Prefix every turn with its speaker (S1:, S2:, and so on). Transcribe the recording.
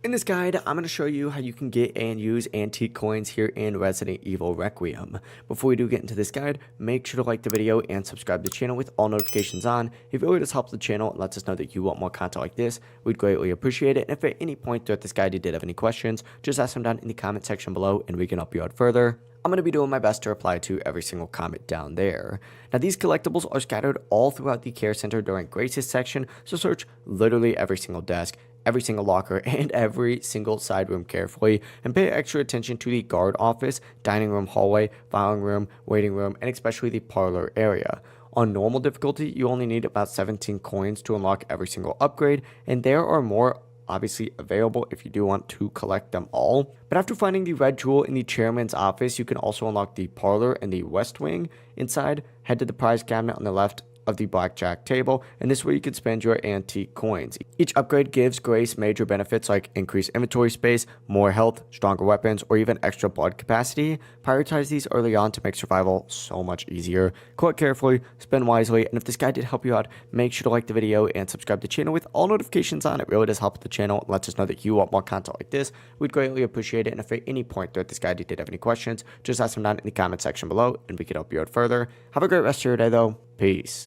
S1: In this guide, I'm going to show you how you can get and use antique coins here in Resident Evil Requiem. Before we do get into this guide, make sure to like the video and subscribe to the channel with all notifications on. It really does help the channel and lets us know that you want more content like this. We'd greatly appreciate it. And if at any point throughout this guide you did have any questions, just ask them down in the comment section below and we can help you out further. I'm going to be doing my best to reply to every single comment down there. Now, these collectibles are scattered all throughout the care center during Grace's section, so search literally every single desk, every single locker, and every single side room carefully, and pay extra attention to the guard office, dining room, hallway, filing room, waiting room, and especially the parlor area. On normal difficulty, you only need about 17 coins to unlock every single upgrade, and there are more obviously available if you do want to collect them all. But after finding the red jewel in the chairman's office, you can also unlock the parlor and the west wing. Inside, head to the prize cabinet on the left of the blackjack table, and this way you can spend your antique coins. Each upgrade gives Grace major benefits like increased inventory space, more health, stronger weapons, or even extra blood capacity. Prioritize these early on to make survival so much easier. Collect carefully, spend wisely, and if this guide did help you out, make sure to like the video and subscribe to the channel with all notifications on. It really does help the channel and lets us know that you want more content like this. We'd greatly appreciate it, and if at any point throughout this guide you did have any questions, just ask them down in the comment section below and we can help you out further. Have a great rest of your day though. Peace.